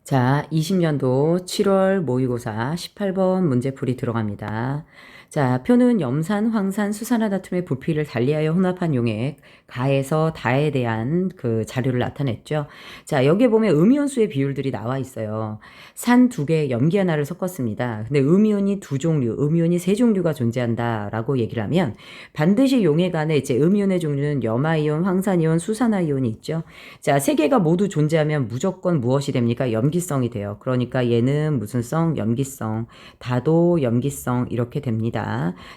자, 20년도 7월 모의고사 18번 문제풀이 들어갑니다. 자, 표는 염산, 황산, 수산화다툼의 부피를 달리하여 혼합한 용액, 가에서 다에 대한 그 자료를 나타냈죠. 자, 여기에 보면 음이온수의 비율들이 나와 있어요. 산 2개, 염기 하나를 섞었습니다. 근데 음이온이 2종류, 음이온이 3종류가 존재한다라고 얘기를 하면 반드시 용액 안에 이제 음이온의 종류는 염화이온, 황산이온, 수산화이온이 있죠. 자, 3개가 모두 존재하면 무조건 무엇이 됩니까? 염기성이 돼요. 그러니까 얘는 무슨 성? 염기성. 다도 염기성 이렇게 됩니다.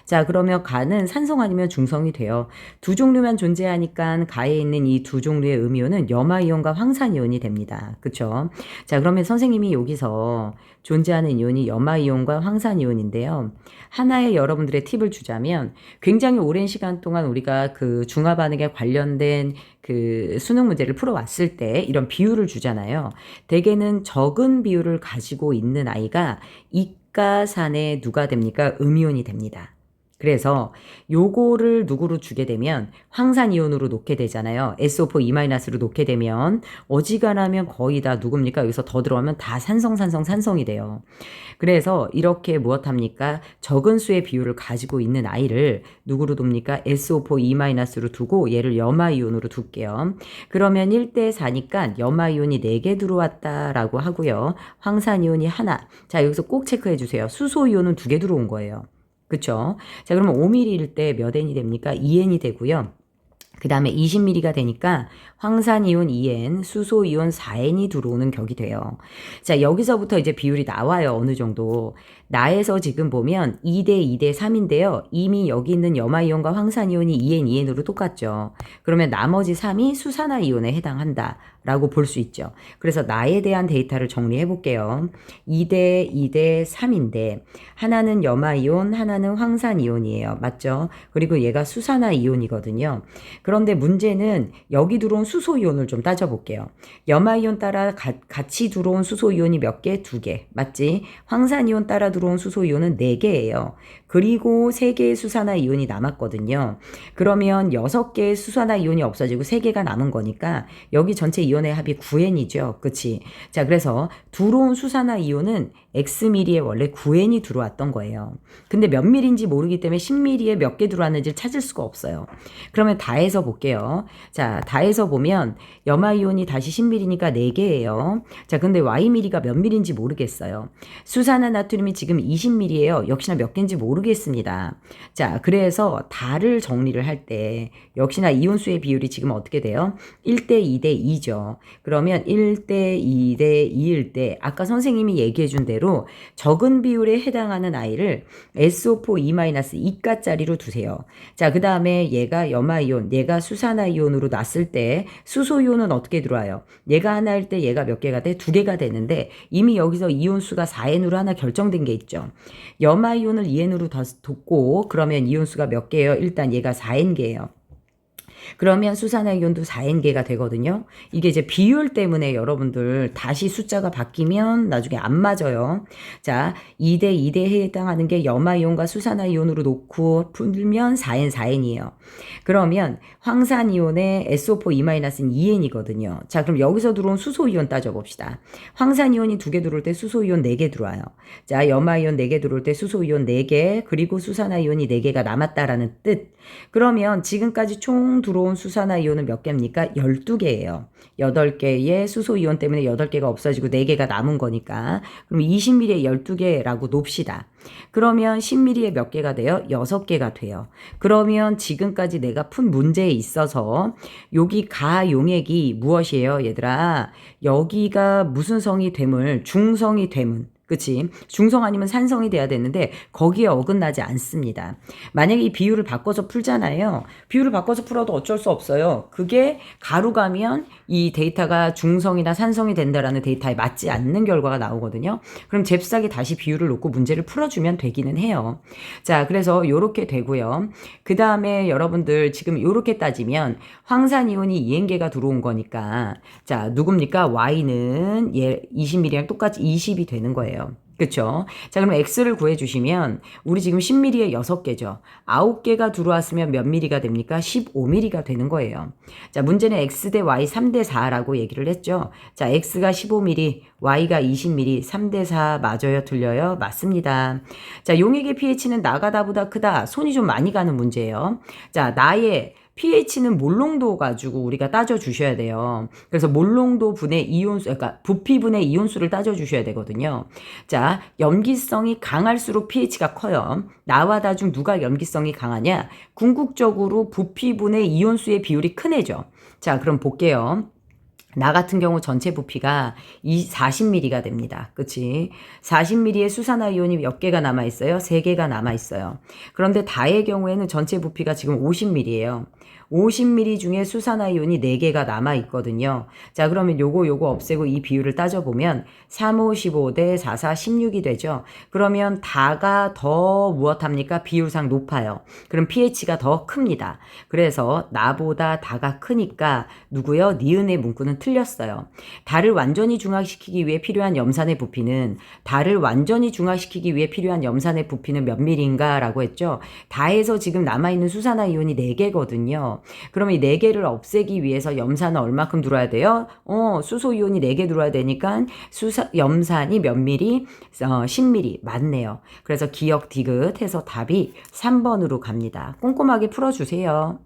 자, 그러면 가는 산성 아니면 중성이 돼요. 2종류만 존재하니까 가에 있는 이 2종류의 음이온은 염화이온과 황산이온이 됩니다. 그쵸? 자, 그러면 선생님이 여기서 존재하는 이온이 염화이온과 황산이온인데요. 하나의 여러분들의 팁을 주자면 굉장히 오랜 시간 동안 우리가 그 중화 반응에 관련된 그 수능 문제를 풀어왔을 때 이런 비율을 주잖아요. 대개는 적은 비율을 가지고 있는 아이가 이가산에 누가 됩니까? 음이온이 됩니다. 그래서 요거를 누구로 주게 되면 황산이온으로 놓게 되잖아요. SO4 2-로 놓게 되면 어지간하면 거의 다 누굽니까? 여기서 더 들어가면 다 산성이 돼요. 그래서 이렇게 무엇합니까? 적은 수의 비율을 가지고 있는 아이를 누구로 둡니까? SO4 2-로 두고 얘를 염화이온으로 둘게요. 그러면 1대4니까 염화이온이 4개 들어왔다라고 하고요. 황산이온이 하나. 자, 여기서 꼭 체크해 주세요. 수소이온은 2개 들어온 거예요. 그쵸? 자, 그러면 5mm일 때 몇 N이 됩니까? 2N이 되고요. 그 다음에 20mm가 되니까 황산이온 2N, 수소이온 4N이 들어오는 격이 돼요. 자, 여기서부터 이제 비율이 나와요. 어느 정도. 나에서 지금 보면 2대2대3인데요. 이미 여기 있는 염화이온과 황산이온이 2N, 2N으로 똑같죠. 그러면 나머지 3이 수산화이온에 해당한다. 라고 볼 수 있죠. 그래서 나에 대한 데이터를 정리해 볼게요. 2대2대3인데 하나는 염화이온, 하나는 황산이온이에요. 맞죠? 그리고 얘가 수산화이온이거든요. 그런데 문제는 여기 들어온 수소이온을 좀 따져볼게요. 염화이온 따라 같이 들어온 수소이온이 몇 개? 2개. 맞지? 황산이온 따라 들어온 수소이온은 4개예요. 그리고 3개의 수산화이온이 남았거든요. 그러면 6개의 수산화이온이 없어지고 3개가 남은 거니까 여기 전체 이온의 합이 9N이죠. 그치? 자, 그래서 들어온 수산화이온은 Xml에 원래 9N이 들어왔던 거예요. 근데 몇 밀인지 모르기 때문에 10mm에 몇 개 들어왔는지 찾을 수가 없어요. 그러면 다해서 볼게요. 자, 다해서 보면 염화이온이 다시 10mm니까 4개예요. 자, 근데 Y밀리가 몇 밀인지 모르겠어요. 수산화 나트륨이 지금 20mm예요. 역시나 몇 개인지 모르겠습니다. 자, 그래서 다를 정리를 할 때 역시나 이온수의 비율이 지금 어떻게 돼요? 1대2대2죠. 그러면 1대2대2일 때 아까 선생님이 얘기해 준 대로 적은 비율에 해당하는 아이를 SO4 2-2가짜리로 두세요. 자, 그 다음에 얘가 염화이온, 얘가 수산화이온으로 놨을 때 수소이온은 어떻게 들어와요? 얘가 하나일 때 얘가 몇 개가 돼? 2개가 되는데 이미 여기서 이온수가 4N으로 하나 결정된 게 있죠. 염화이온을 2N으로 뒀고 그러면 이온수가 몇 개예요? 일단 얘가 4N개예요. 그러면 수산화이온도 4N개가 되거든요. 이게 이제 비율 때문에 여러분들 다시 숫자가 바뀌면 나중에 안 맞아요. 자, 2대2대에 해당하는 게 염화이온과 수산화이온으로 놓고 풀면 4N, 4N이에요. 그러면 황산이온의 SO4 2-는 2N이거든요. 자, 그럼 여기서 들어온 수소이온 따져봅시다. 황산이온이 2개 들어올 때 수소이온 4개 들어와요. 자, 염화이온 4개 들어올 때 수소이온 4개, 그리고 수산화이온이 4개가 남았다라는 뜻. 그러면 지금까지 총 들어온 수산화이온은 몇 개입니까? 12개예요. 8개의 수소이온 때문에 8개가 없어지고 4개가 남은 거니까. 그럼 20mm에 12개라고 놉시다. 그러면 10mm에 몇 개가 돼요? 6개가 돼요. 그러면 지금까지 내가 푼 문제에 있어서 여기 가용액이 무엇이에요, 얘들아? 여기가 무슨 성이 되물? 중성이 되문. 그치? 중성 아니면 산성이 돼야 되는데 거기에 어긋나지 않습니다. 만약에 이 비율을 바꿔서 풀잖아요. 비율을 바꿔서 풀어도 어쩔 수 없어요. 그게 가로 가면 이 데이터가 중성이나 산성이 된다라는 데이터에 맞지 않는 결과가 나오거든요. 그럼 잽싸게 다시 비율을 놓고 문제를 풀어주면 되기는 해요. 자, 그래서 요렇게 되고요. 그 다음에 여러분들 지금 요렇게 따지면 황산이온이 2N개가 들어온 거니까 자, 누굽니까? Y는 얘 20mm랑 똑같이 20이 되는 거예요. 그쵸? 자, 그럼 X를 구해주시면, 우리 지금 10mm에 6개죠. 9개가 들어왔으면 몇 mm가 됩니까? 15mm가 되는 거예요. 자, 문제는 X 대 Y 3대 4라고 얘기를 했죠. 자, X가 15mm, Y가 20mm, 3대 4 맞아요? 틀려요? 맞습니다. 자, 용액의 pH는 나가다보다 크다. 손이 좀 많이 가는 문제예요. 자, 나의 pH는 몰농도 가지고 우리가 따져 주셔야 돼요. 그래서 몰농도 분의 이온수, 그러니까 부피 분의 이온수를 따져 주셔야 되거든요. 자, 염기성이 강할수록 pH가 커요. 나와 나 중 누가 염기성이 강하냐? 궁극적으로 부피 분의 이온수의 비율이 큰 애죠. 자, 그럼 볼게요. 나 같은 경우 전체 부피가 40mm가 됩니다. 그치? 40mm의 수산화이온이 몇 개가 남아있어요? 3개가 남아있어요. 그런데 다의 경우에는 전체 부피가 지금 50mm예요. 50mm 중에 수산화이온이 4개가 남아있거든요. 자, 그러면 요거 없애고 이 비율을 따져보면 3, 5, 15 대 4, 4, 16이 되죠. 그러면 다가 더 무엇합니까? 비율상 높아요. 그럼 pH가 더 큽니다. 그래서 나보다 다가 크니까 누구요? 니은의 문구는 틀렸어요. 달을 완전히 중화시키기 위해 필요한 염산의 부피는, 달을 완전히 중화시키기 위해 필요한 염산의 부피는 몇 밀인가 라고 했죠. 다에서 지금 남아있는 수산화이온이 4개거든요. 그러면 이 4개를 없애기 위해서 염산은 얼마큼 들어야 돼요? 수소이온이 4개 들어야 되니까 염산이 몇 밀리? 10밀리. 맞네요. 그래서 기억 디귿 해서 답이 3번으로 갑니다. 꼼꼼하게 풀어주세요.